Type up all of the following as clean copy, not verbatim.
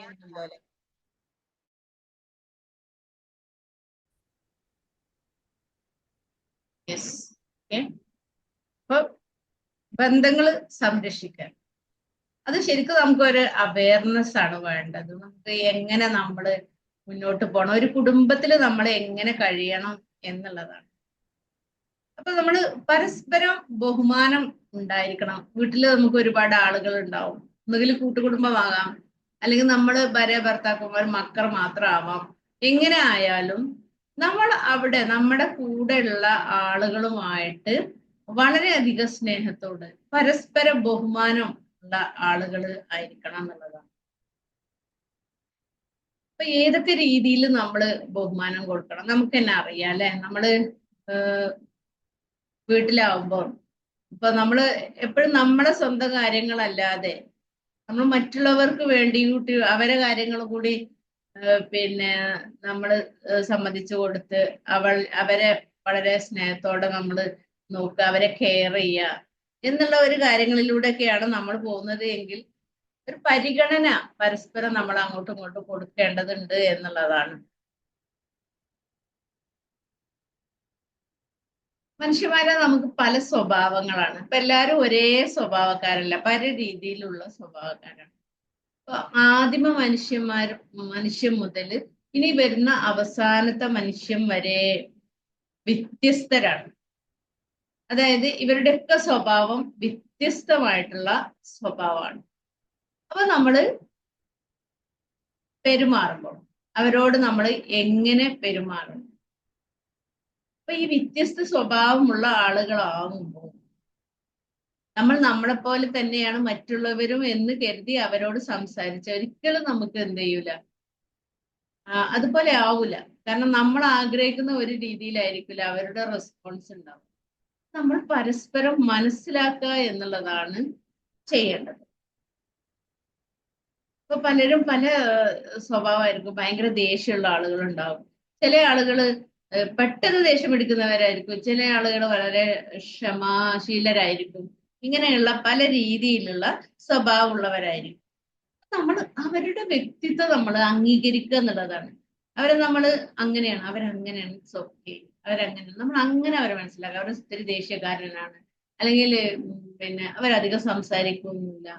ചെയ്യുന്നുണ്ടോ അല്ലെ? Yes. Okay. അപ്പൊ ബന്ധങ്ങൾ സംരക്ഷിക്കാൻ അത് ശരിക്കും നമുക്കൊരു അവയർനെസ് ആണ് വേണ്ടത്. നമുക്ക് എങ്ങനെ നമ്മൾ മുന്നോട്ട് പോകണം, ഒരു കുടുംബത്തിൽ നമ്മൾ എങ്ങനെ കഴിയണം എന്നുള്ളതാണ്. അപ്പൊ നമ്മൾ പരസ്പരം ബഹുമാനം ഉണ്ടായിരിക്കണം. വീട്ടിൽ നമുക്ക് ഒരുപാട് ആളുകൾ ഉണ്ടാവും. ഒന്നുകിൽ കൂട്ടുകുടുംബമാകാം, അല്ലെങ്കിൽ നമ്മൾ ഭാര്യ ഭർത്താക്കന്മാർ മക്കൾ മാത്രമാവാം. എങ്ങനെ ആയാലും നമ്മൾ അവിടെ നമ്മുടെ കൂടെയുള്ള ആളുകളുമായിട്ട് വളരെയധികം സ്നേഹത്തോട് പരസ്പര ബഹുമാനം ഉള്ള ആളുകൾ ആയിരിക്കണം എന്നുള്ളതാണ്. അപ്പൊ ഏതൊക്കെ രീതിയിൽ നമ്മൾ ബഹുമാനം കൊടുക്കണം നമുക്ക് തന്നെ അറിയാം അല്ലെ. നമ്മള് വീട്ടിലാവുമ്പോൾ ഇപ്പൊ നമ്മള് എപ്പോഴും നമ്മുടെ സ്വന്തം കാര്യങ്ങളല്ലാതെ നമ്മൾ മറ്റുള്ളവർക്ക് വേണ്ടിയിട്ട് അവരെ കാര്യങ്ങൾ കൂടി പിന്നെ നമ്മൾ സമ്മതിച്ചു കൊടുത്ത് അവരെ വളരെ സ്നേഹത്തോടെ നമ്മൾ നോക്കുക, അവരെ കെയർ ചെയ്യുക എന്നുള്ള ഒരു കാര്യങ്ങളിലൂടെയൊക്കെയാണ് നമ്മൾ പോകുന്നത് എങ്കിൽ ഒരു പരിഗണന പരസ്പരം നമ്മൾ അങ്ങോട്ടും ഇങ്ങോട്ടും കൊടുക്കേണ്ടതുണ്ട് എന്നുള്ളതാണ്. മനുഷ്യന്മാരെ നമുക്ക് പല സ്വഭാവങ്ങളാണ്. ഇപ്പൊ എല്ലാവരും ഒരേ സ്വഭാവക്കാരല്ല, പല രീതിയിലുള്ള സ്വഭാവക്കാരാണ്. ഇപ്പൊ ആദിമ മനുഷ്യൻ മുതൽ ഇനി വരുന്ന അവസാനത്തെ മനുഷ്യൻ വരെ വ്യത്യസ്തരാണ്. അതായത് ഇവരുടെയൊക്കെ സ്വഭാവം വ്യത്യസ്തമായിട്ടുള്ള സ്വഭാവമാണ്. അപ്പൊ നമ്മള് പെരുമാറുമ്പോൾ അവരോട് നമ്മൾ എങ്ങനെ പെരുമാറണം? അപ്പൊ ഈ വ്യത്യസ്ത സ്വഭാവമുള്ള ആളുകളാകുമ്പോൾ നമ്മൾ നമ്മളെ പോലെ തന്നെയാണ് മറ്റുള്ളവരും എന്ന് കരുതി അവരോട് സംസാരിച്ച ഒരിക്കലും നമുക്ക് എന്ത് ചെയ്യൂല, അതുപോലെ ആവൂല. കാരണം നമ്മൾ ആഗ്രഹിക്കുന്ന ഒരു രീതിയിലായിരിക്കില്ല അവരുടെ റെസ്പോൺസ് ഉണ്ടാവും. നമ്മൾ പരസ്പരം മനസ്സിലാക്കുക എന്നുള്ളതാണ് ചെയ്യേണ്ടത്. ഇപ്പൊ പലരും പല സ്വഭാവമായിരിക്കും. ഭയങ്കര ദേഷ്യമുള്ള ആളുകൾ ഉണ്ടാവും. ചില ആളുകള് പെട്ടെന്ന് ദേഷ്യം പിടിക്കുന്നവരായിരിക്കും. ചില ആളുകൾ വളരെ ക്ഷമാശീലരായിരിക്കും. ഇങ്ങനെയുള്ള പല രീതിയിലുള്ള സ്വഭാവമുള്ളവരായിരിക്കും. നമ്മൾ അവരുടെ വ്യക്തിത്വം നമ്മൾ അംഗീകരിക്കുക എന്നുള്ളതാണ്. അവരെ നമ്മൾ അങ്ങനെയാണ്, അവരങ്ങനെയാണ്, ഇറ്റ്സ് ഓക്കെ, അവരങ്ങനെയാണ്, നമ്മൾ അങ്ങനെ അവരെ മനസ്സിലാക്കുക. അവർ ഒത്തിരി ദേഷ്യക്കാരനാണ്, അല്ലെങ്കിൽ പിന്നെ അവരധികം സംസാരിക്കൊന്നുമില്ല,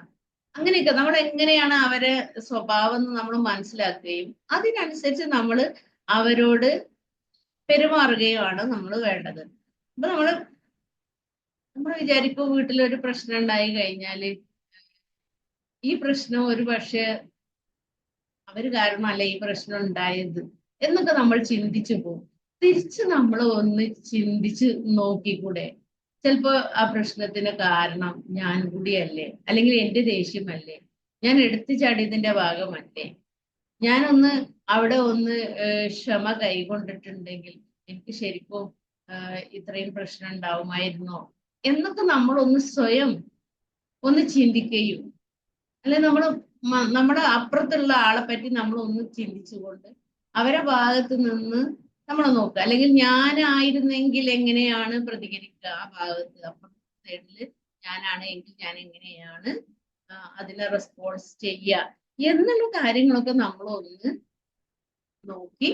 അങ്ങനെയൊക്കെ നമ്മൾ എങ്ങനെയാണ് അവരെ സ്വഭാവം എന്ന് നമ്മൾ മനസ്സിലാക്കുകയും അതിനനുസരിച്ച് നമ്മൾ അവരോട് പെരുമാറുകയുമാണ് നമ്മൾ വേണ്ടത്. അപ്പൊ നമ്മൾ വിചാരിക്കും വീട്ടിലൊരു പ്രശ്നം ഉണ്ടായി കഴിഞ്ഞാല് ഈ പ്രശ്നം ഒരു പക്ഷെ അവര് കാരണമല്ല ഈ പ്രശ്നം ഉണ്ടായത് എന്നൊക്കെ നമ്മൾ ചിന്തിച്ചു പോകും. തിരിച്ച് നമ്മൾ ഒന്ന് ചിന്തിച്ച് നോക്കിക്കൂടെ? ചിലപ്പോ ആ പ്രശ്നത്തിന് കാരണം ഞാൻ കൂടിയല്ലേ, അല്ലെങ്കിൽ എന്റെ ദേഷ്യമല്ലേ, ഞാൻ എടുത്തു ചാടിയതിന്റെ ഭാഗമല്ലേ, ഞാനൊന്ന് അവിടെ ഒന്ന് ക്ഷമ കൈകൊണ്ടിട്ടുണ്ടെങ്കിൽ എനിക്ക് ശരിക്കും ഇത്രയും പ്രശ്നം ഉണ്ടാവുമായിരുന്നോ എന്നൊക്കെ നമ്മളൊന്ന് സ്വയം ഒന്ന് ചിന്തിക്കുകയും, അല്ലെ നമ്മുടെ അപ്പുറത്തുള്ള ആളെ പറ്റി നമ്മൾ ഒന്ന് ചിന്തിച്ചുകൊണ്ട് അവരെ ഭാഗത്ത് നിന്ന് നമ്മൾ നോക്കുക. അല്ലെങ്കിൽ ഞാനായിരുന്നെങ്കിൽ എങ്ങനെയാണ് പ്രതികരിക്കുക, ആ ഭാഗത്ത് അപ്പുറത്തെ സൈഡില് ഞാനാണ് എങ്കിൽ ഞാൻ എങ്ങനെയാണ് അതിനെ റെസ്പോൺസ് ചെയ്യുക എന്നുള്ള കാര്യങ്ങളൊക്കെ നമ്മളൊന്ന് നോക്കി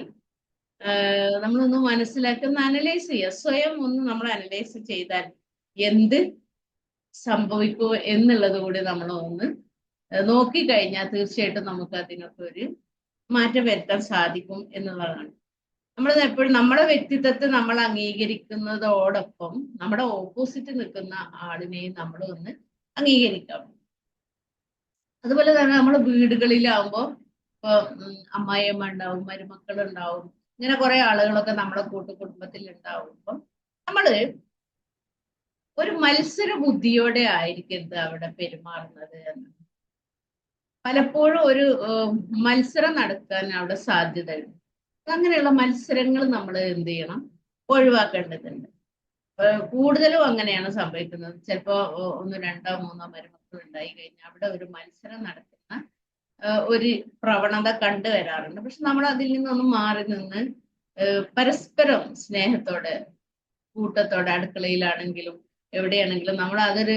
നമ്മളൊന്ന് മനസ്സിലാക്കുന്ന അനലൈസ് ചെയ്യുക. സ്വയം ഒന്ന് നമ്മൾ അനലൈസ് ചെയ്താൽ എന്ത് സംഭവിക്കൂ എന്നുള്ളത് കൂടി നമ്മൾ ഒന്ന് നോക്കിക്കഴിഞ്ഞാൽ തീർച്ചയായിട്ടും നമുക്ക് അതിനൊക്കെ ഒരു മാറ്റം വരുത്താൻ സാധിക്കും എന്നുള്ളതാണ്. നമ്മൾ എപ്പോഴും നമ്മുടെ വ്യക്തിത്വത്തെ നമ്മൾ അംഗീകരിക്കുന്നതോടൊപ്പം നമ്മുടെ ഓപ്പോസിറ്റ് നിൽക്കുന്ന ആളിനെയും നമ്മൾ ഒന്ന് അംഗീകരിക്കണം. അതുപോലെ തന്നെ നമ്മൾ വീടുകളിലാവുമ്പോൾ ഇപ്പൊ അമ്മായിയമ്മ ഉണ്ടാവും, മരുമക്കൾ ഉണ്ടാവും, ഇങ്ങനെ കുറെ ആളുകളൊക്കെ നമ്മുടെ കൂട്ടുകുടുംബത്തിൽ ഉണ്ടാവുമ്പോൾ നമ്മള് ഒരു മത്സര ബുദ്ധിയോടെ ആയിരിക്കരുത് അവിടെ പെരുമാറുന്നത് എന്ന്. പലപ്പോഴും ഒരു മത്സരം നടക്കാൻ അവിടെ സാധ്യതയുണ്ട്. അങ്ങനെയുള്ള മത്സരങ്ങൾ നമ്മൾ എന്ത് ചെയ്യണം, ഒഴിവാക്കേണ്ടതുണ്ട്. കൂടുതലും അങ്ങനെയാണ് സംഭവിക്കുന്നത്. ചിലപ്പോ ഒന്നോ രണ്ടോ മൂന്നോ മരുമക്കൾ ഉണ്ടായി കഴിഞ്ഞാൽ അവിടെ ഒരു മത്സരം നടത്തുന്ന ഒരു പ്രവണത കണ്ടുവരാറുണ്ട്. പക്ഷെ നമ്മൾ അതിൽ നിന്നൊന്നും മാറി നിന്ന് പരസ്പരം സ്നേഹത്തോടെ, കൂട്ടത്തോടെ, അടുക്കളയിലാണെങ്കിലും എവിടെയാണെങ്കിലും നമ്മൾ അതൊരു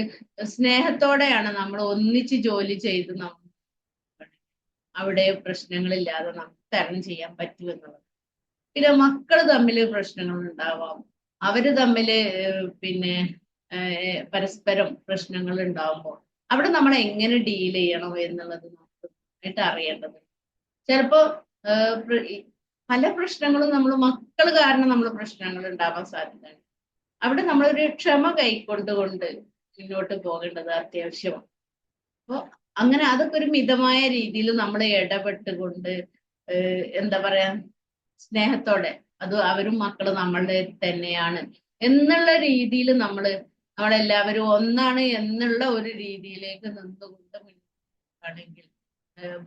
സ്നേഹത്തോടെയാണ് നമ്മൾ ഒന്നിച്ച് ജോലി ചെയ്ത് നമ്മൾ അവിടെ പ്രശ്നങ്ങളില്ലാതെ നമുക്ക് തരണം ചെയ്യാൻ പറ്റും എന്നുള്ളത്. പിന്നെ മക്കൾ തമ്മിൽ പ്രശ്നങ്ങൾ ഉണ്ടാവാം, അവര് തമ്മിൽ പിന്നെ പരസ്പരം പ്രശ്നങ്ങൾ ഉണ്ടാവുമ്പോൾ അവിടെ നമ്മൾ എങ്ങനെ ഡീൽ ചെയ്യണം എന്നുള്ളത് നമുക്ക് ആയിട്ട് അറിയേണ്ടത്. ചിലപ്പോ പല പ്രശ്നങ്ങളും നമ്മൾ മക്കൾ കാരണം നമ്മൾ പ്രശ്നങ്ങൾ ഉണ്ടാവാൻ സാധ്യതയുണ്ട്. അവിടെ നമ്മളൊരു ക്ഷമ കൈക്കൊണ്ടുകൊണ്ട് മുന്നോട്ട് പോകേണ്ടത് അത്യാവശ്യമാണ്. അപ്പൊ അങ്ങനെ അതൊക്കെ ഒരു മിതമായ രീതിയിൽ നമ്മൾ ഇടപെട്ടുകൊണ്ട് എന്താ പറയാ, സ്നേഹത്തോടെ, അത് അവരും മക്കള് നമ്മളുടെ തന്നെയാണ് എന്നുള്ള രീതിയിൽ നമ്മളെല്ലാവരും ഒന്നാണ് എന്നുള്ള ഒരു രീതിയിലേക്ക് നിന്നുകൊണ്ട് മുന്നോട്ടാണെങ്കിൽ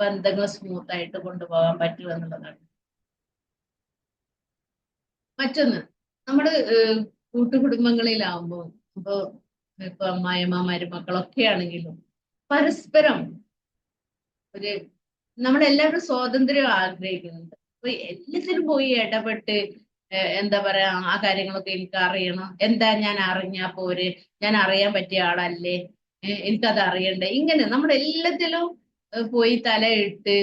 ബന്ധങ്ങൾ സ്മൂത്ത് ആയിട്ട് കൊണ്ടുപോകാൻ പറ്റുമെന്നുള്ളതാണ്. മറ്റൊന്ന്, നമ്മള് കൂട്ടുകുടുംബങ്ങളിലാവുമ്പോൾ ഇപ്പൊ അമ്മായിയമ്മ മരുമക്കളൊക്കെ ആണെങ്കിലും പരസ്പരം ഒരു നമ്മളെല്ലാവരും സ്വാതന്ത്ര്യം ആഗ്രഹിക്കുന്നുണ്ട്. അപ്പൊ എല്ലാത്തിനും പോയി ഇടപെട്ട് എന്താ പറയാ, ആ കാര്യങ്ങളൊക്കെ എനിക്ക് അറിയണം, എന്താ ഞാൻ അറിഞ്ഞാ പോരെ, ഞാൻ അറിയാൻ പറ്റിയ ആളല്ലേ, എനിക്കത് അറിയണ്ടേ, ഇങ്ങനെ നമ്മുടെ എല്ലാത്തിലും പോയി തലയിട്ട്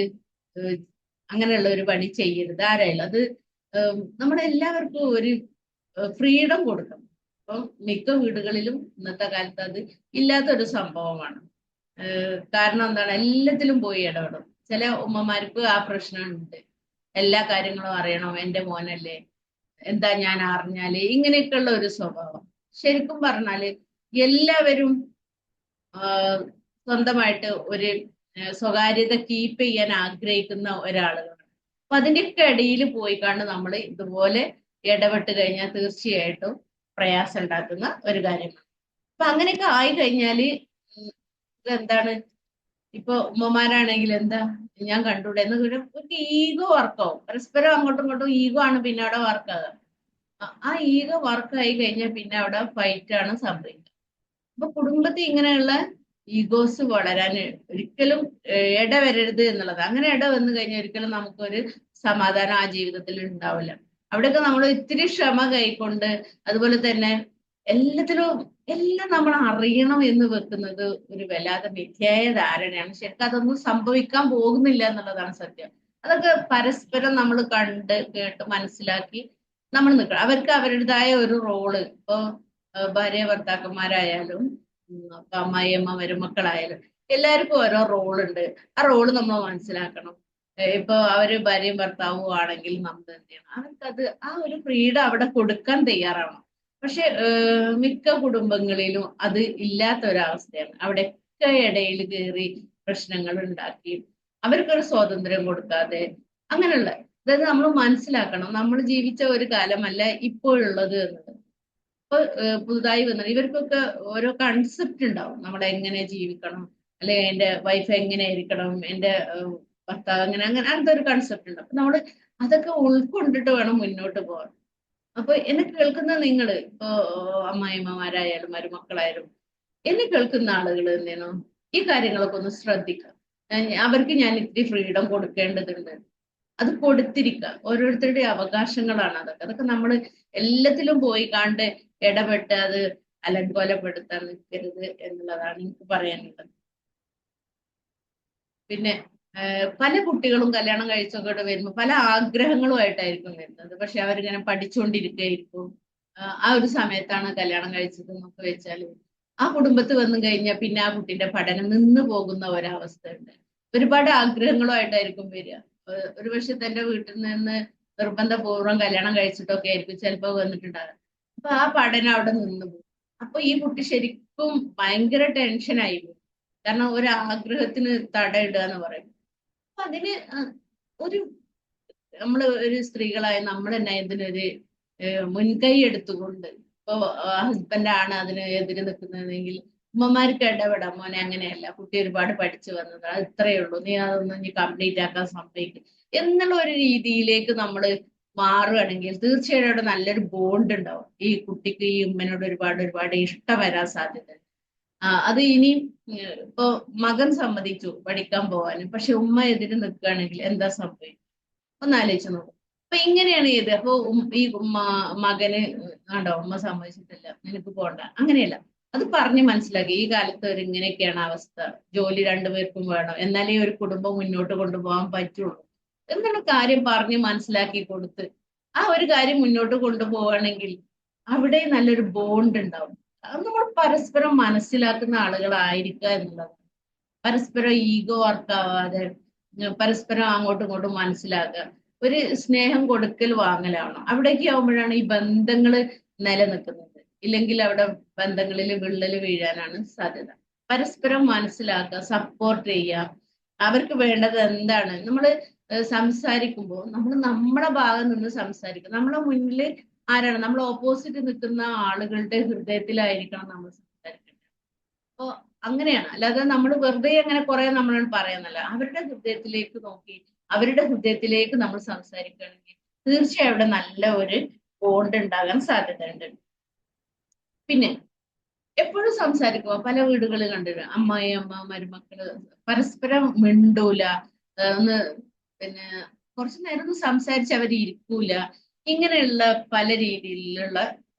അങ്ങനെയുള്ള ഒരു പണി ചെയ്യരുത് ആരായാലും. അത് നമ്മുടെ എല്ലാവർക്കും ഒരു ഫ്രീഡം കൊടുക്കണം. അപ്പം മിക്ക വീടുകളിലും ഇന്നത്തെ കാലത്ത് അത് ഇല്ലാത്തൊരു സംഭവമാണ്. കാരണം എന്താണ്, എല്ലാത്തിലും പോയി ഇടപെടും. ചില ഉമ്മമാർക്ക് ആ പ്രശ്നമുണ്ട്, എല്ലാ കാര്യങ്ങളും അറിയണം, എന്റെ മോനല്ലേ, എന്താ ഞാൻ അറിഞ്ഞാല്, ഇങ്ങനെയൊക്കെയുള്ള ഒരു സ്വഭാവം. ശരിക്കും പറഞ്ഞാല് എല്ലാവരും സ്വന്തമായിട്ട് ഒരു സ്വകാര്യത കീപ്പ് ചെയ്യാൻ ആഗ്രഹിക്കുന്ന ഒരാളുകളാണ്. അപ്പൊ അതിന്റെയൊക്കെ ഇടയിൽ പോയി കണ്ട് നമ്മൾ ഇതുപോലെ ഇടപെട്ട് കഴിഞ്ഞാൽ തീർച്ചയായിട്ടും പ്രയാസം ഉണ്ടാക്കുന്ന ഒരു കാര്യമാണ്. അപ്പൊ അങ്ങനെയൊക്കെ ആയി കഴിഞ്ഞാല് എന്താണ്, ഇപ്പൊ ഉമ്മമാരാണെങ്കിൽ എന്താ ഞാൻ കണ്ടൂടെ എന്ന് ഒരു ഈഗോ വർക്കാവും. പരസ്പരം അങ്ങോട്ടും ഇങ്ങോട്ടും ഈഗോ ആണ് പിന്നെ അവിടെ വർക്കാകുക. ആ ഈഗോ വർക്കായി കഴിഞ്ഞാൽ പിന്നെ അവിടെ ഫൈറ്റ് ആണ് സംഭവിക്കുക. അപ്പൊ കുടുംബത്തിൽ ഇങ്ങനെയുള്ള ഈഗോസ് വളരാൻ ഒരിക്കലും ഇടവരരുത് എന്നുള്ളത്. അങ്ങനെ ഇട വന്നു കഴിഞ്ഞാൽ ഒരിക്കലും നമുക്കൊരു സമാധാനം ആ ജീവിതത്തിൽ ഉണ്ടാവില്ല. അവിടെയൊക്കെ നമ്മൾ ഇത്തിരി ക്ഷമ കൈക്കൊണ്ട്, അതുപോലെ തന്നെ എല്ലാത്തിലും എല്ലാം നമ്മൾ അറിയണം എന്ന് വെക്കുന്നത് ഒരു വല്ലാതെ മിഥ്യായ ധാരണയാണ്. ശരിക്കും അതൊന്നും സംഭവിക്കാൻ പോകുന്നില്ല എന്നുള്ളതാണ് സത്യം. അതൊക്കെ പരസ്പരം നമ്മൾ കണ്ട് കേട്ട് മനസ്സിലാക്കി നമ്മൾ നിൽക്കണം. അവർക്ക് അവരുടേതായ ഒരു റോള്, ഇപ്പൊ ഭാര്യ ഭർത്താക്കന്മാരായാലും അമ്മായിയമ്മ മരുമക്കളായാലും എല്ലാവർക്കും ഓരോ റോളുണ്ട്. ആ റോള് നമ്മൾ മനസ്സിലാക്കണം. ഇപ്പൊ അവര് ഭാര്യയും ഭർത്താവും ആണെങ്കിൽ നമ്മൾ എന്ത് ചെയ്യണം, അവർക്കത് ആ ഒരു ഫ്രീഡം അവിടെ കൊടുക്കാൻ തയ്യാറാവണം. പക്ഷെ മിക്ക കുടുംബങ്ങളിലും അത് ഇല്ലാത്ത ഒരവസ്ഥയാണ്. അവിടെയൊക്കെ ഇടയിൽ കയറി പ്രശ്നങ്ങൾ ഉണ്ടാക്കി അവർക്കൊരു സ്വാതന്ത്ര്യം കൊടുക്കാതെ അങ്ങനെയുള്ള, അതായത് നമ്മൾ മനസ്സിലാക്കണം, നമ്മൾ ജീവിച്ച ഒരു കാലമല്ല ഇപ്പോഴുള്ളത് എന്നത്. ഇപ്പൊ പുതുതായി വന്നത് ഇവർക്കൊക്കെ ഓരോ കൺസെപ്റ്റ് ഉണ്ടാവും, നമ്മൾ എങ്ങനെ ജീവിക്കണം, അല്ലെ എന്റെ വൈഫ് എങ്ങനെ ആയിരിക്കണം, എന്റെ ഭർത്താവ് അങ്ങനെ അങ്ങനെ അങ്ങനത്തെ ഒരു കൺസെപ്റ്റ് ഉണ്ട്. അപ്പൊ നമ്മള് അതൊക്കെ ഉൾക്കൊണ്ടിട്ട് വേണം മുന്നോട്ട് പോകാൻ. അപ്പൊ എന്നെ കേൾക്കുന്ന നിങ്ങൾ ഇപ്പോ അമ്മായിമ്മമാരായാലും മരുമക്കളായാലും എന്നെ കേൾക്കുന്ന ആളുകൾ എന്തെയ്യണം, ഈ കാര്യങ്ങളൊക്കെ ഒന്ന് ശ്രദ്ധിക്കാം. അവർക്ക് ഞാൻ ഇത്തിരി ഫ്രീഡം കൊടുക്കേണ്ടതുണ്ട്, അത് കൊടുത്തിരിക്കുക. ഓരോരുത്തരുടെ അവകാശങ്ങളാണ് അതൊക്കെ. അതൊക്കെ നമ്മൾ എല്ലാത്തിലും പോയി കണ്ട് ഇടപെട്ട് അത് അലങ്കോലപ്പെടുത്താൻ നിൽക്കരുത് എന്നുള്ളതാണ് എനിക്ക് പറയാനുള്ളത്. പിന്നെ പല കുട്ടികളും കല്യാണം കഴിച്ചൊക്കെ വരുമ്പോൾ പല ആഗ്രഹങ്ങളുമായിട്ടായിരിക്കും വരുന്നത്. പക്ഷെ അവരിങ്ങനെ പഠിച്ചുകൊണ്ടിരിക്കുകയായിരിക്കും. ആ ഒരു സമയത്താണ് കല്യാണം കഴിച്ചത് എന്നൊക്കെ വെച്ചാല് ആ കുടുംബത്തിൽ വന്നു കഴിഞ്ഞാൽ പിന്നെ ആ കുട്ടിന്റെ പഠനം നിന്ന് പോകുന്ന ഒരവസ്ഥയുണ്ട്. ഒരുപാട് ആഗ്രഹങ്ങളുമായിട്ടായിരിക്കും വരിക. ഒരുപക്ഷെ തന്റെ വീട്ടിൽ നിന്ന് നിർബന്ധപൂർവ്വം കല്യാണം കഴിച്ചിട്ടൊക്കെ ആയിരിക്കും ചിലപ്പോൾ വന്നിട്ടുണ്ടാകുക. അപ്പൊ ആ പഠനം അവിടെ നിന്ന് പോകും. അപ്പൊ ഈ കുട്ടി ശരിക്കും ഭയങ്കര ടെൻഷനായി പോകും. കാരണം ഒരു ആഗ്രഹത്തിന് തടയിടുക എന്ന് പറയും. അപ്പൊ അതിന് ഒരു നമ്മൾ ഒരു സ്ത്രീകളായ നമ്മൾ തന്നെ ഇതിനൊരു മുൻകൈ എടുത്തുകൊണ്ട്, ഇപ്പൊ ഹസ്ബൻഡാണ് അതിന് എതിര് നിൽക്കുന്നതെങ്കിൽ ഉമ്മമാർക്ക് ഇടപെടാം, മോനെ അങ്ങനെയല്ല, കുട്ടി ഒരുപാട് പഠിച്ചു വന്നത്, അത് ഇത്രയേ ഉള്ളൂ, നീ അതൊന്നും നീ കംപ്ലീറ്റ് ആക്കാൻ സമ്മതിക്കും എന്നുള്ള ഒരു രീതിയിലേക്ക് നമ്മൾ മാറുകയാണെങ്കിൽ തീർച്ചയായിട്ടും അവിടെ നല്ലൊരു ബോണ്ട് ഉണ്ടാവും. ഈ കുട്ടിക്ക് ഈ ഉമ്മനോട് ഒരുപാട് ഒരുപാട് ഇഷ്ടം വരാൻ സാധ്യത. അത് ഇനിയും ഇപ്പൊ മകൻ സമ്മതിച്ചു പഠിക്കാൻ പോവാനും, പക്ഷെ ഉമ്മ എതിര് നിൽക്കുകയാണെങ്കിൽ എന്താ സംഭവിക്കും ഒന്ന് ആലോചിച്ച് നോക്കും. അപ്പൊ ഇങ്ങനെയാണ് അപ്പൊ ഈ മകന് ആണ്ടോ ഉമ്മ സമ്മതിച്ചിട്ടില്ല, നിനക്ക് പോണ്ട, അങ്ങനെയല്ല. അത് പറഞ്ഞ് മനസ്സിലാക്കി ഈ കാലത്ത് ഒരു ഇങ്ങനെയൊക്കെയാണ് അവസ്ഥ, ജോലി രണ്ടുപേർക്കും വേണം, എന്നാലേ ഒരു കുടുംബം മുന്നോട്ട് കൊണ്ടുപോകാൻ പറ്റുള്ളൂ എന്നുള്ള കാര്യം പറഞ്ഞ് മനസ്സിലാക്കി കൊടുത്ത് ആ ഒരു കാര്യം മുന്നോട്ട് കൊണ്ടുപോവുകയാണെങ്കിൽ അവിടെ നല്ലൊരു ബോണ്ട് ഉണ്ടാവും. അത് നമ്മൾ പരസ്പരം മനസ്സിലാക്കുന്ന ആളുകളായിരിക്കുക എന്നുള്ളത്, പരസ്പരം ഈഗോ വർക്കാവാതെ പരസ്പരം അങ്ങോട്ടും ഇങ്ങോട്ടും മനസ്സിലാക്കുക, ഒരു സ്നേഹം കൊടുക്കൽ വാങ്ങലാണ്. അവിടേക്ക് ആവുമ്പോഴാണ് ഈ ബന്ധങ്ങള് നിലനിൽക്കുന്നത്. ഇല്ലെങ്കിൽ അവിടെ ബന്ധങ്ങളിൽ വിള്ളൽ വീഴാനാണ് സാധ്യത. പരസ്പരം മനസ്സിലാക്കുക, സപ്പോർട്ട് ചെയ്യുക, അവർക്ക് വേണ്ടത് എന്താണ്. നമ്മൾ സംസാരിക്കുമ്പോൾ നമ്മൾ നമ്മുടെ ഭാഗം നിന്ന് സംസാരിക്കുക. നമ്മളെ മുന്നിൽ ആരാണ്, നമ്മൾ ഓപ്പോസിറ്റ് നിൽക്കുന്ന ആളുകളുടെ ഹൃദയത്തിലായിരിക്കണം നമ്മൾ സംസാരിക്കേണ്ടത്. അപ്പോ അങ്ങനെയാണ്, അല്ലാതെ നമ്മൾ വെറുതെ അങ്ങനെ കുറെ നമ്മൾ പറയുന്നല്ല. അവരുടെ ഹൃദയത്തിലേക്ക് നോക്കി അവരുടെ ഹൃദയത്തിലേക്ക് നമ്മൾ സംസാരിക്കുകയാണെങ്കിൽ തീർച്ചയായും അവിടെ നല്ല ഒരു ബോണ്ട് ഉണ്ടാകാൻ സാധ്യതയുണ്ട്. പിന്നെ എപ്പോഴും സംസാരിക്കുക. പല വീടുകളിൽ കണ്ടിട്ട് അമ്മായി അമ്മ മരുമക്കള് പരസ്പരം മിണ്ടൂല, ഒന്ന് പിന്നെ കുറച്ചു നേരം ഒന്ന് സംസാരിച്ച് അവർ ഇരിക്കൂല. ഇങ്ങനെയുള്ള പല രീതിയിലുള്ള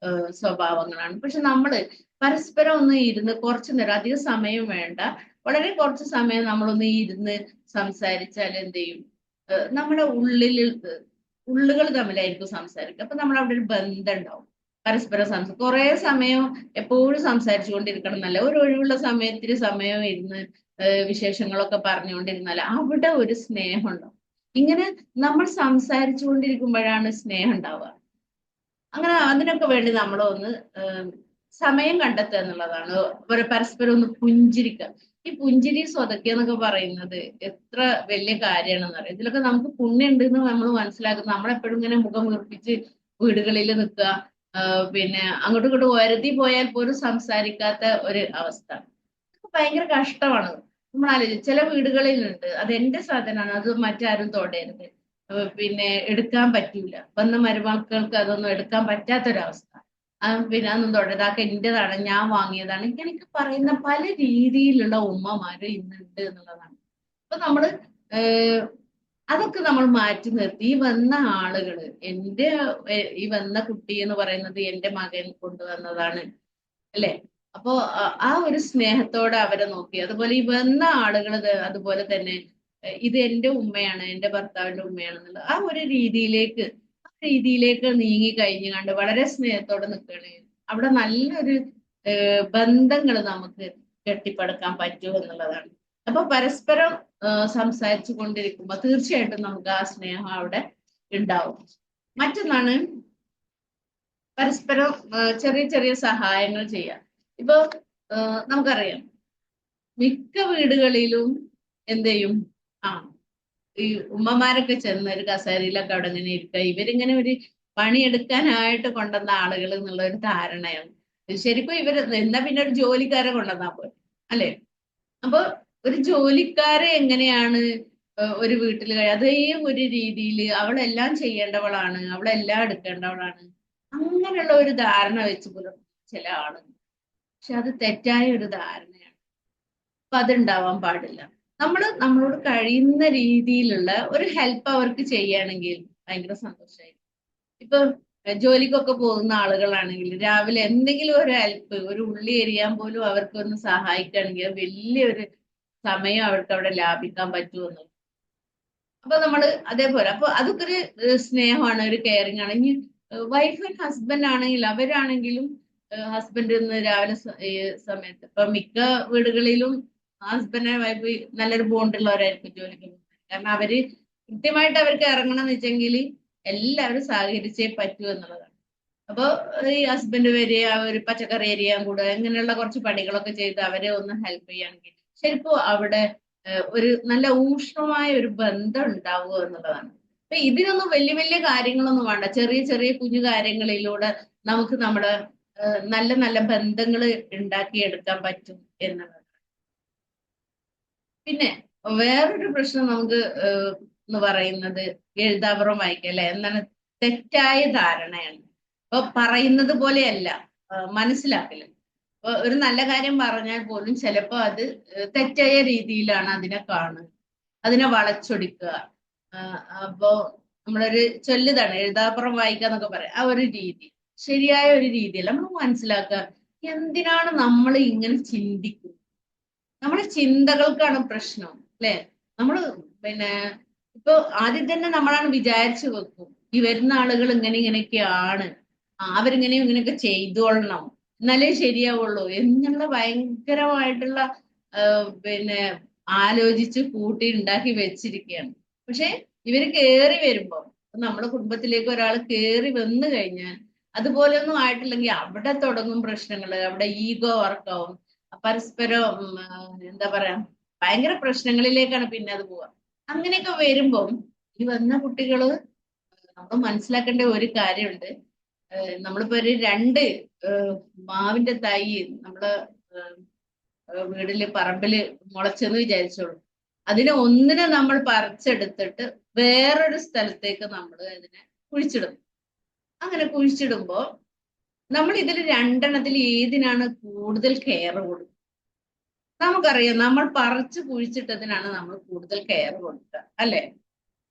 സ്വഭാവങ്ങളാണ്. പക്ഷെ നമ്മള് പരസ്പരം ഒന്ന് ഇരുന്ന് കുറച്ചു നേരം, അധികം സമയം വേണ്ട, വളരെ കുറച്ച് സമയം നമ്മളൊന്ന് ഇരുന്ന് സംസാരിച്ചാൽ എന്ത് ചെയ്യും, നമ്മുടെ ഉള്ളുകൾ തമ്മിലായിരിക്കും സംസാരിക്കുക. അപ്പൊ നമ്മൾ അവിടെ ഒരു ബന്ധം ഉണ്ടാവും. പരസ്പരം കുറെ സമയം എപ്പോഴും സംസാരിച്ചു കൊണ്ടിരിക്കണം എന്നല്ല, ഒരു ഒഴിവുള്ള സമയത്തിന് സമയം ഇരുന്ന് വിശേഷങ്ങളൊക്കെ പറഞ്ഞുകൊണ്ടിരുന്നാൽ അവിടെ ഒരു സ്നേഹം ഉണ്ടാവും. ഇങ്ങനെ നമ്മൾ സംസാരിച്ചു കൊണ്ടിരിക്കുമ്പോഴാണ് സ്നേഹം ഉണ്ടാവുക. അങ്ങനെ അതിനൊക്കെ വേണ്ടി നമ്മൾ ഒന്ന് സമയം കണ്ടെത്തുക എന്നുള്ളതാണ്. പരസ്പരം ഒന്ന് പുഞ്ചിരിക്കുക. ഈ പുഞ്ചിരി സ്വതക്കുക എന്നൊക്കെ പറയുന്നത് എത്ര വലിയ കാര്യമാണെന്ന് അറിയാം. ഇതിലൊക്കെ നമുക്ക് പുണ്യം ഉണ്ടെന്ന് നമ്മൾ മനസ്സിലാക്കുന്നത്. നമ്മളെപ്പോഴും ഇങ്ങനെ മുഖം വീർപ്പിച്ച് വീടുകളിൽ നിൽക്കുക, പിന്നെ അങ്ങോട്ടും ഇങ്ങോട്ടും വരുതി പോയാൽ പോലും സംസാരിക്കാത്ത ഒരു അവസ്ഥ, ഭയങ്കര കഷ്ടമാണ്. നമ്മൾ ആലോചിച്ച് ചില വീടുകളിലുണ്ട്, അത് എന്റെ സാധനമാണ്, അത് മറ്റാരും തൊടരുത്, പിന്നെ എടുക്കാൻ പറ്റൂല, വന്ന മരുമക്കൾക്ക് അതൊന്നും എടുക്കാൻ പറ്റാത്തൊരവസ്ഥ. പിന്നെ അതൊന്നും തൊടരുത്, അതൊക്കെ എന്റേതാണ്, ഞാൻ വാങ്ങിയതാണ്, ഇങ്ങനെയൊക്കെ പറയുന്ന പല രീതിയിലുള്ള ഉമ്മമാര് ഇന്നുണ്ട് എന്നുള്ളതാണ്. അപ്പൊ നമ്മള് അതൊക്കെ നമ്മൾ മാറ്റി നിർത്തി ഈ വന്ന ആളുകള്, ഈ വന്ന കുട്ടി എന്ന് പറയുന്നത് എന്റെ മകൻ കൊണ്ടുവന്നതാണ് അല്ലെ. അപ്പോ ആ ഒരു സ്നേഹത്തോടെ അവരെ നോക്കി, അതുപോലെ ഈ വന്ന ആളുകൾ അതുപോലെ തന്നെ ഇത് എന്റെ ഉമ്മയാണ്, എന്റെ ഭർത്താവിന്റെ ഉമ്മയാണെന്നുള്ള ആ ഒരു രീതിയിലേക്ക് നീങ്ങി കഴിഞ്ഞു കണ്ട് വളരെ സ്നേഹത്തോടെ നിൽക്കുകയാണ്, അവിടെ നല്ലൊരു ബന്ധങ്ങൾ നമുക്ക് കെട്ടിപ്പടുക്കാൻ പറ്റും എന്നുള്ളതാണ്. അപ്പൊ പരസ്പരം സംസാരിച്ചു കൊണ്ടിരിക്കുമ്പോ തീർച്ചയായിട്ടും നമുക്ക് ആ സ്നേഹം അവിടെ ഉണ്ടാവും. മറ്റൊന്നാണ് പരസ്പരം ചെറിയ ചെറിയ സഹായങ്ങൾ ചെയ്യാം. ഇപ്പൊ നമുക്കറിയാം മിക്ക വീടുകളിലും എന്ത് ചെയ്യും, ആ ഈ ഉമ്മമാരൊക്കെ ചെന്ന് ഒരു കസേരയിലൊക്കെ അവിടെ ഇങ്ങനെ ഇരിക്കുക, ഇവരിങ്ങനെ ഒരു പണിയെടുക്കാനായിട്ട് കൊണ്ടുവന്ന ആളുകൾ എന്നുള്ള ഒരു ധാരണയാണ്. ശരിക്കും ഇവര് എന്നാ പിന്നെ ഒരു ജോലിക്കാരെ കൊണ്ടുവന്നാ പോലെ അല്ലെ. അപ്പൊ ഒരു ജോലിക്കാരെ എങ്ങനെയാണ് ഒരു വീട്ടിൽ അതേ ഒരു രീതിയിൽ അവളെല്ലാം ചെയ്യേണ്ടവളാണ്, അവളെല്ലാം എടുക്കേണ്ടവളാണ്, അങ്ങനെയുള്ള ഒരു ധാരണ വെച്ച് പുലർത്തുന്ന ചില ആളുകൾ. പക്ഷെ അത് തെറ്റായ ഒരു ധാരണയാണ്. അപ്പൊ അതുണ്ടാവാൻ പാടില്ല. നമ്മളോട് കഴിയുന്ന രീതിയിലുള്ള ഒരു ഹെൽപ്പ് അവർക്ക് ചെയ്യുകയാണെങ്കിൽ ഭയങ്കര സന്തോഷമായിരിക്കും. ഇപ്പൊ ജോലിക്കൊക്കെ പോകുന്ന ആളുകളാണെങ്കിൽ രാവിലെ എന്തെങ്കിലും ഒരു ഹെൽപ്പ്, ഒരു ഉള്ളി എരിയാൻ പോലും അവർക്ക് ഒന്ന് സഹായിക്കുകയാണെങ്കിൽ വലിയൊരു സമയം അവർക്ക് അവിടെ ലാഭിക്കാൻ പറ്റുമെന്ന്. അപ്പൊ അതേപോലെ അപ്പൊ അതൊക്കെ ഒരു സ്നേഹമാണ്, ഒരു കെയറിങ് ആണ്. ഇനി വൈഫ് ആൻഡ് ഹസ്ബൻഡ് ആണെങ്കിൽ അവരാണെങ്കിലും ഹസ്ബൻഡ് ഇന്ന് രാവിലെ സമയത്ത് ഇപ്പൊ മിക്ക വീടുകളിലും ഹസ്ബൻഡ് ആൻഡ് വൈഫ് നല്ലൊരു ബോണ്ടുള്ളവരായിരിക്കും ജോലിക്ക് പോകുന്നത്. കാരണം അവര് കൃത്യമായിട്ട് അവർക്ക് ഇറങ്ങണം എന്ന് വെച്ചെങ്കിൽ എല്ലാവരും സഹകരിച്ചേ പറ്റൂ എന്നുള്ളതാണ്. അപ്പൊ ഈ ഹസ്ബൻഡ് വരിക, ഒരു പച്ചക്കറി അരിയാൻ കൂടുക, ഇങ്ങനെയുള്ള കുറച്ച് പണികളൊക്കെ ചെയ്ത് അവരെ ഒന്ന് ഹെൽപ്പ് ചെയ്യുകയാണെങ്കിൽ ശരിക്കും അവിടെ ഒരു നല്ല ഊഷ്മമായ ഒരു ബന്ധം ഉണ്ടാവുക എന്നുള്ളതാണ്. അപ്പൊ ഇതിനൊന്നും വലിയ വലിയ കാര്യങ്ങളൊന്നും വേണ്ട, ചെറിയ ചെറിയ കുഞ്ഞു കാര്യങ്ങളിലൂടെ നമുക്ക് നമ്മുടെ നല്ല നല്ല ബന്ധങ്ങൾ ഉണ്ടാക്കിയെടുക്കാൻ പറ്റും എന്നുള്ളത്. പിന്നെ വേറൊരു പ്രശ്നം നമുക്ക് എന്ന് പറയുന്നത് എഴുതാപുറം വായിക്കുക അല്ലെ, എന്താണ് തെറ്റായ ധാരണയാണ്. അപ്പൊ പറയുന്നത് പോലെയല്ല മനസ്സിലാക്കല്. ഇപ്പൊ ഒരു നല്ല കാര്യം പറഞ്ഞാൽ പോലും ചിലപ്പോ അത് തെറ്റായ രീതിയിലാണ് അതിനെ കാണുക, അതിനെ വളച്ചൊടിക്കുക. അപ്പോ നമ്മളൊരു ചൊല്ലുതാണ് എഴുതാപ്പുറം വായിക്കുക എന്നൊക്കെ പറയാം. ആ ഒരു രീതി ശരിയായ ഒരു രീതിയല്ല. നമ്മൾ മനസ്സിലാക്കുക എന്തിനാണ് നമ്മൾ ഇങ്ങനെ ചിന്തിക്കുന്നത്? നമ്മുടെ ചിന്തകൾക്കാണ് പ്രശ്നം, അല്ലെ? നമ്മള് പിന്നെ ഇപ്പൊ ആദ്യം തന്നെ നമ്മളാണ് വിചാരിച്ചു വെക്കും, ഈ വരുന്ന ആളുകൾ ഇങ്ങനെ ഇങ്ങനെയൊക്കെയാണ്, അവരിങ്ങനെയും ഇങ്ങനെയൊക്കെ ചെയ്തോളണം, എന്നാലേ ശരിയാവുള്ളൂ എന്നുള്ള ഭയങ്കരമായിട്ടുള്ള പിന്നെ ആലോചിച്ച് കൂട്ടി ഉണ്ടാക്കി വെച്ചിരിക്കുകയാണ്. പക്ഷെ ഇവര് കേറി വരുമ്പോ, നമ്മുടെ കുടുംബത്തിലേക്ക് ഒരാൾ കേറി വന്നു കഴിഞ്ഞാൽ അതുപോലൊന്നും ആയിട്ടില്ലെങ്കിൽ അവിടെ തുടങ്ങും പ്രശ്നങ്ങൾ. അവിടെ ഈഗോ വർക്കാവും, പരസ്പരം എന്താ പറയാ, ഭയങ്കര പ്രശ്നങ്ങളിലേക്കാണ് പിന്നെ അത് പോവുക. അങ്ങനെയൊക്കെ വരുമ്പം ഈ വന്ന കുട്ടികള് നമ്മൾ മനസ്സിലാക്കേണ്ട ഒരു കാര്യമുണ്ട്. നമ്മളിപ്പോ ഒരു രണ്ട് മാവിന്റെ തൈ നമ്മള് വീടില് പറമ്പില് മുളച്ചെന്ന് വിചാരിച്ചോളൂ. അതിനെ ഒന്നിനെ നമ്മൾ പറിച്ചെടുത്തിട്ട് വേറൊരു സ്ഥലത്തേക്ക് നമ്മൾ അതിനെ കുഴിച്ചിടും. അങ്ങനെ കുഴിച്ചിടുമ്പോ നമ്മൾ ഇതിൽ രണ്ടെണ്ണത്തിൽ ഏതിനാണ് കൂടുതൽ കെയർ കൊടുക്കുക? നമുക്കറിയാം, നമ്മൾ പറിച്ച് കുഴിച്ചിട്ടതിനാണ് നമ്മൾ കൂടുതൽ കെയർ കൊടുക്കുക, അല്ലെ?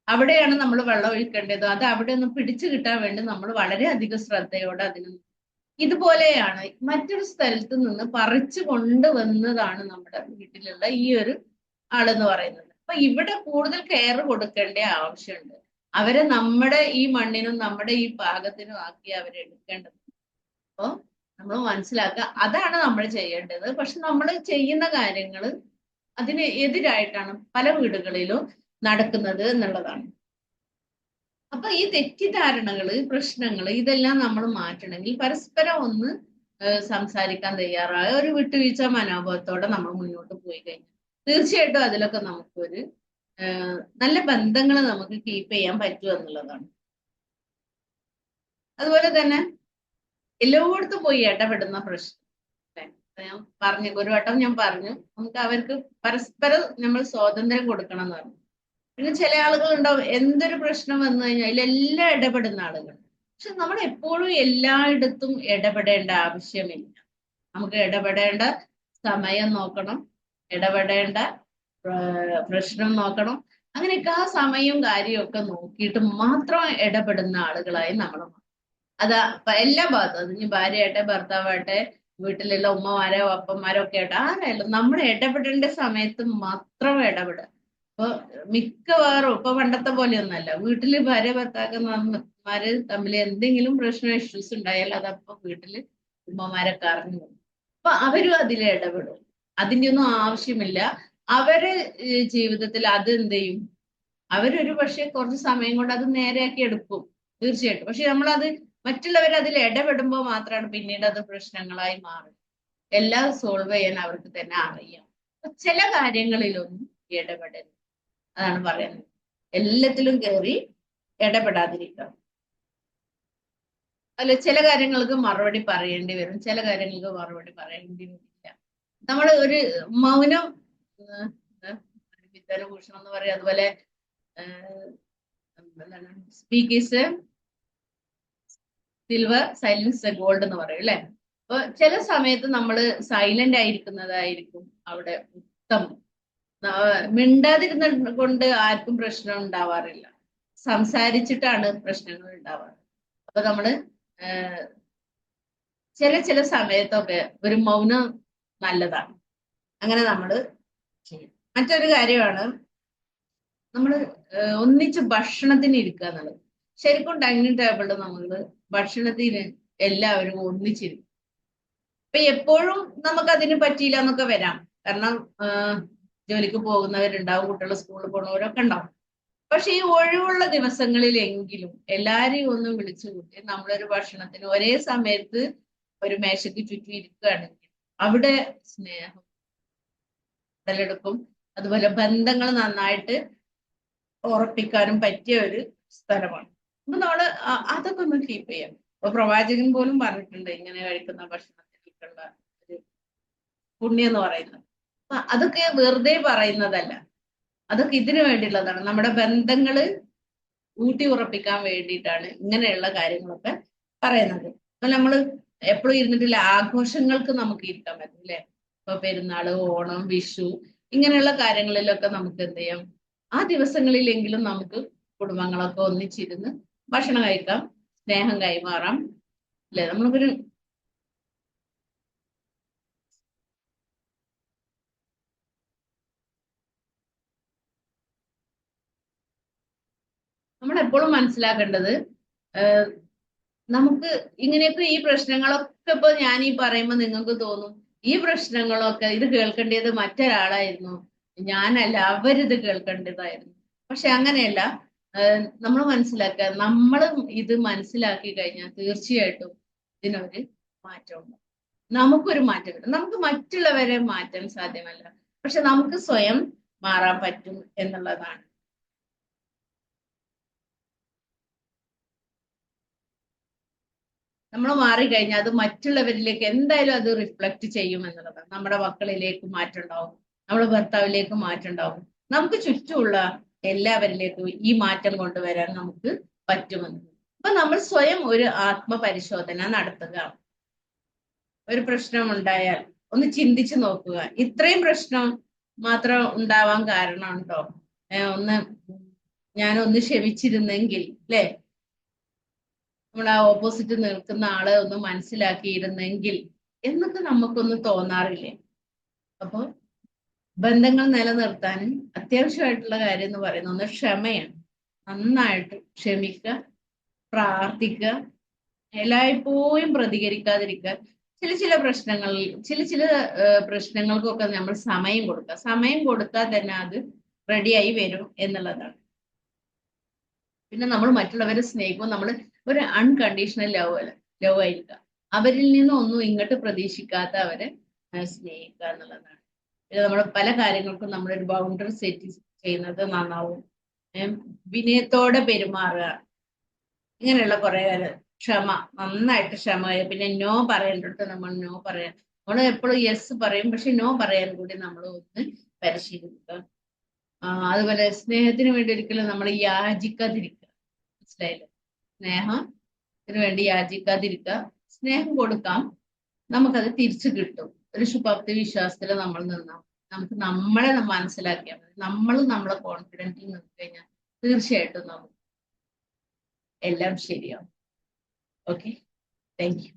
അവിടെയാണ് നമ്മൾ വെള്ളം ഒഴിക്കേണ്ടത്. അത് അവിടെ ഒന്ന് പിടിച്ചു കിട്ടാൻ വേണ്ടി നമ്മൾ വളരെയധികം ശ്രദ്ധയോടെ അതിന്. ഇതുപോലെയാണ് മറ്റൊരു സ്ഥലത്ത് നിന്ന് പറിച്ചു കൊണ്ടുവന്നതാണ് നമ്മുടെ വീട്ടിലുള്ള ഈ ഒരു ആളെന്ന് പറയുന്നത്. അപ്പൊ ഇവിടെ കൂടുതൽ കെയർ കൊടുക്കേണ്ട ആവശ്യമുണ്ട്. അവരെ നമ്മുടെ ഈ മണ്ണിനും നമ്മുടെ ഈ പാകത്തിനും ആക്കി അവരെ എടുക്കേണ്ടത്. അപ്പൊ നമ്മൾ മനസ്സിലാക്കുക, അതാണ് നമ്മൾ ചെയ്യേണ്ടത്. പക്ഷെ നമ്മൾ ചെയ്യുന്ന കാര്യങ്ങൾ അതിന് എതിരായിട്ടാണ് പല വീടുകളിലും നടക്കുന്നത് എന്നുള്ളതാണ്. അപ്പൊ ഈ തെറ്റിദ്ധാരണകള്, പ്രശ്നങ്ങള് ഇതെല്ലാം നമ്മൾ മാറ്റണമെങ്കിൽ പരസ്പരം ഒന്ന് സംസാരിക്കാൻ തയ്യാറായ ഒരു വിട്ടുവീഴ്ച മനോഭാവത്തോടെ നമ്മൾ മുന്നോട്ട് പോയി കഴിഞ്ഞാൽ തീർച്ചയായിട്ടും അതിലൊക്കെ നമുക്കൊരു നല്ല ബന്ധങ്ങൾ നമുക്ക് കീപ്പ് ചെയ്യാൻ പറ്റും എന്നുള്ളതാണ്. അതുപോലെ തന്നെ എല്ലായിടത്തും പോയി ഇടപെടുന്ന പ്രശ്നം, ഞാൻ പറഞ്ഞു, ഒരു വട്ടം ഞാൻ പറഞ്ഞു, നമുക്ക് അവർക്ക് പരസ്പരം നമ്മൾ സ്വാതന്ത്ര്യം കൊടുക്കണം എന്ന് പറഞ്ഞു. പിന്നെ ചില ആളുകൾ ഉണ്ടാവും, എന്തൊരു പ്രശ്നം വന്നു കഴിഞ്ഞാൽ അതിലെല്ലാം ഇടപെടുന്ന ആളുകൾ. പക്ഷെ നമ്മൾ എപ്പോഴും എല്ലായിടത്തും ഇടപെടേണ്ട ആവശ്യമില്ല. നമുക്ക് ഇടപെടേണ്ട സമയം നോക്കണം, ഇടപെടേണ്ട പ്രശ്നം നോക്കണം. അങ്ങനെയൊക്കെ ആ സമയവും കാര്യവും ഒക്കെ നോക്കിയിട്ട് മാത്രം ഇടപെടുന്ന ആളുകളായി നമ്മൾ. അതാ എല്ലാ ഭാഗത്തും, അത് ഇനി ഭാര്യയാട്ടെ, ഭർത്താവാട്ടെ, വീട്ടിലുള്ള ഉമ്മമാരോ അപ്പന്മാരോ ഒക്കെ ആട്ടെ, ആരായാലും നമ്മൾ ഇടപെടേണ്ട സമയത്ത് മാത്രം ഇടപെടുക. ഇപ്പൊ മിക്കവാറും ഇപ്പൊ പണ്ടത്തെ പോലെയൊന്നല്ല, വീട്ടില് ഭാര്യ ഭർത്താക്കന്മാര് തമ്മിൽ എന്തെങ്കിലും പ്രശ്നം ഇഷ്യൂസ് ഉണ്ടായാൽ അതപ്പൊ വീട്ടില് ഉമ്മമാരൊക്കെ അറിഞ്ഞു. അപ്പൊ അവരും അതിൽ ഇടപെടും. അതിന്റെ ഒന്നും ആവശ്യമില്ല. അവര് ജീവിതത്തിൽ അത് എന്ത് ചെയ്യും, അവരൊരു പക്ഷെ കുറച്ച് സമയം കൊണ്ട് അത് നേരെയാക്കി എടുക്കും, തീർച്ചയായിട്ടും. പക്ഷെ നമ്മളത് മറ്റുള്ളവർ അതിൽ ഇടപെടുമ്പോൾ മാത്രമാണ് പിന്നീട് അത് പ്രശ്നങ്ങളായി മാറും. എല്ലാം സോൾവ് ചെയ്യാൻ അവർക്ക് തന്നെ അറിയാം. ചില കാര്യങ്ങളിലൊന്നും ഇടപെടരുത്, അതാണ് പറയുന്നത്. എല്ലാത്തിലും കയറി ഇടപെടാതിരിക്കണം. അല്ല, ചില കാര്യങ്ങൾക്ക് മറുപടി പറയേണ്ടി വരും, ചില കാര്യങ്ങൾക്ക് മറുപടി പറയേണ്ടി വരില്ല. നമ്മൾ ഒരു മൗനം വിദ്യാഭൂഷണം എന്ന് പറയും. അതുപോലെ എന്താണ്, speak is silver, silence gold എന്ന് പറയും, അല്ലെ? അപ്പൊ ചില സമയത്ത് നമ്മൾ സൈലന്റ് ആയിരിക്കുന്നതായിരിക്കും അവിടെ ഉത്തമം. മിണ്ടാതിരുന്ന കൊണ്ട് ആർക്കും പ്രശ്നം ഉണ്ടാവാറില്ല, സംസാരിച്ചിട്ടാണ് പ്രശ്നങ്ങൾ ഉണ്ടാവാറ്. അപ്പൊ നമ്മള് ചില സമയത്തൊക്കെ ഒരു മൗനം നല്ലതാണ്. അങ്ങനെ നമ്മൾ ചെയ്യും. മറ്റൊരു കാര്യമാണ് നമ്മൾ ഒന്നിച്ച് ഭക്ഷണത്തിന് ഇരിക്കുക എന്നുള്ളത്. ശരിക്കും ഡൈനിങ് ടേബിളിൽ നമ്മൾ ഭക്ഷണത്തിന് എല്ലാവരും ഒന്നിച്ചിരിക്കും. ഇപ്പൊ എപ്പോഴും നമുക്ക് അതിന് പറ്റിയില്ല എന്നൊക്കെ വരാം. കാരണം ജോലിക്ക് പോകുന്നവരുണ്ടാവും, കുട്ടികൾ സ്കൂളിൽ പോകുന്നവരൊക്കെ ഉണ്ടാവും. പക്ഷെ ഈ ഒഴിവുള്ള ദിവസങ്ങളിലെങ്കിലും എല്ലാരെയും ഒന്ന് വിളിച്ചു കൂട്ടി നമ്മളൊരു ഭക്ഷണത്തിന് ഒരേ സമയത്ത് ഒരു മേശയ്ക്ക് ചുറ്റും ഇരിക്കുകയാണെങ്കിൽ അവിടെ സ്നേഹം ഉടലെടുക്കും. അതുപോലെ ബന്ധങ്ങൾ നന്നായിട്ട് ഉറപ്പിക്കാനും പറ്റിയ ഒരു സ്ഥലമാണ്. അപ്പൊ നമ്മള് അതൊക്കെ ഒന്ന് കീപ്പ് ചെയ്യാം. അപ്പൊ പ്രവാചകൻ പോലും പറഞ്ഞിട്ടുണ്ട് ഇങ്ങനെ കഴിക്കുന്ന ഭക്ഷണത്തിലേക്കുള്ള ഒരു പുണ്യം എന്ന് പറയുന്നത്. അപ്പൊ അതൊക്കെ വെറുതെ പറയുന്നതല്ല, അതൊക്കെ ഇതിനു വേണ്ടിയുള്ളതാണ്. നമ്മുടെ ബന്ധങ്ങള് ഊട്ടി ഉറപ്പിക്കാൻ വേണ്ടിയിട്ടാണ് ഇങ്ങനെയുള്ള കാര്യങ്ങളൊക്കെ പറയുന്നത്. അപ്പൊ നമ്മള് എപ്പോഴും ഇരുന്നിട്ടില്ല, ആഘോഷങ്ങൾക്ക് നമുക്ക് ഇരിക്കാൻ പറ്റും, അല്ലെ? ഇപ്പൊ പെരുന്നാള്, ഓണം, വിഷു ഇങ്ങനെയുള്ള കാര്യങ്ങളിലൊക്കെ നമുക്ക് എന്ത് ചെയ്യാം, ആ ദിവസങ്ങളിലെങ്കിലും നമുക്ക് കുടുംബങ്ങളൊക്കെ ഒന്നിച്ചിരുന്ന് ഭക്ഷണം കഴിക്കാം, സ്നേഹം കൈമാറാം, അല്ലെ? നമ്മൾക്കൊരു എപ്പോഴും മനസ്സിലാക്കേണ്ടത് നമുക്ക് ഇങ്ങനെയൊക്കെ ഈ പ്രശ്നങ്ങളൊക്കെ ഇപ്പൊ ഞാൻ ഈ പറയുമ്പോൾ നിങ്ങൾക്ക് തോന്നും ഈ പ്രശ്നങ്ങളൊക്കെ ഇത് കേൾക്കേണ്ടത് മറ്റൊരാളായിരുന്നു, ഞാനല്ല, അവരിത് കേൾക്കേണ്ടതായിരുന്നു. പക്ഷെ അങ്ങനെയല്ല. നമ്മൾ മനസ്സിലാക്കുക, നമ്മളും ഇത് മനസ്സിലാക്കി കഴിഞ്ഞാൽ തീർച്ചയായിട്ടും ഇതിനൊരു മാറ്റമുണ്ട്. നമുക്കൊരു മാറ്റം കിട്ടും. നമുക്ക് മറ്റുള്ളവരെ മാറ്റാൻ സാധ്യമല്ല, പക്ഷെ നമുക്ക് സ്വയം മാറാൻ പറ്റും എന്നുള്ളതാണ്. നമ്മൾ മാറിക്കഴിഞ്ഞാൽ അത് മറ്റുള്ളവരിലേക്ക് എന്തായാലും അത് റിഫ്ലക്ട് ചെയ്യും എന്നുള്ളതാണ്. നമ്മുടെ മക്കളിലേക്ക് മാറ്റം ഉണ്ടാവും, നമ്മുടെ ഭർത്താവിലേക്ക് മാറ്റം ഉണ്ടാവും, നമുക്ക് ചുറ്റുമുള്ള എല്ലാവരിലേക്കും ഈ മാറ്റം കൊണ്ടുവരാൻ നമുക്ക് പറ്റുമെന്ന്. അപ്പൊ നമ്മൾ സ്വയം ഒരു ആത്മപരിശോധന നടത്തുക. ഒരു പ്രശ്നം ഉണ്ടായാൽ ഒന്ന് ചിന്തിച്ചു നോക്കുക, ഇത്രയും പ്രശ്നം മാത്രം ഉണ്ടാവാൻ കാരണമുണ്ടോ? ഞാനൊന്ന് ക്ഷമിച്ചിരുന്നെങ്കിൽ, അല്ലെ, നമ്മൾ ആ ഓപ്പോസിറ്റ് നിൽക്കുന്ന ആളെ ഒന്ന് മനസ്സിലാക്കിയിരുന്നെങ്കിൽ എന്നൊക്കെ നമുക്കൊന്ന് തോന്നാറില്ലേ? അപ്പൊ ബന്ധങ്ങൾ നിലനിർത്താൻ അത്യാവശ്യമായിട്ടുള്ള കാര്യം എന്ന് പറയുന്നത് ഒന്ന് ക്ഷമയാണ്. നന്നായിട്ട് ക്ഷമിക്കുക, പ്രാർത്ഥിക്കുക, എല്ലായ്പ്പോഴും പ്രതികരിക്കാതിരിക്കുക. ചില പ്രശ്നങ്ങൾക്കൊക്കെ നമ്മൾ സമയം കൊടുക്കുക. സമയം കൊടുത്താൽ തന്നെ അത് റെഡിയായി വരും എന്നുള്ളതാണ്. പിന്നെ നമ്മൾ മറ്റുള്ളവരെ സ്നേഹിക്കുമ്പോൾ നമ്മൾ ഒരു അൺകണ്ടീഷണൽ ലവ് ആയിരിക്കുക. അവരിൽ നിന്നും ഒന്നും ഇങ്ങോട്ട് പ്രതീക്ഷിക്കാത്ത അവരെ സ്നേഹിക്കുക എന്നുള്ളതാണ്. പിന്നെ നമ്മൾ പല കാര്യങ്ങൾക്കും നമ്മളൊരു ബൗണ്ടറി സെറ്റ് ചെയ്യുന്നത് നന്നാവും. വിനയത്തോടെ പെരുമാറുക, ഇങ്ങനെയുള്ള കുറെ ക്ഷമ, നന്നായിട്ട് ക്ഷമ. പിന്നെ നോ പറയേണ്ടിടത്ത് നമ്മൾ നോ പറയാം. നമ്മൾ എപ്പോഴും യെസ് പറയും, പക്ഷെ നോ പറയാൻ കൂടി നമ്മൾ ഒന്ന് പരിശീലിക്കുക. അതുപോലെ സ്നേഹത്തിന് വേണ്ടി ഒരിക്കലും നമ്മൾ യാചിക്കാതിരിക്കുക. മനസ്സിലായില്ലേ? സ്നേഹത്തിന് വേണ്ടി യാചിക്കാതിരിക്കുക. സ്നേഹം കൊടുക്കാം, നമുക്കത് തിരിച്ചു കിട്ടും. ഒരു ശുഭാപ്തി വിശ്വാസത്തിൽ നമ്മൾ നിന്നാം. നമുക്ക് നമ്മളെ മനസ്സിലാക്കിയാൽ മതി. നമ്മളെ കോൺഫിഡൻറ്റിൽ നിന്ന് കഴിഞ്ഞാൽ തീർച്ചയായിട്ടും നമുക്ക് എല്ലാം ശരിയാവും. Okay, thank you.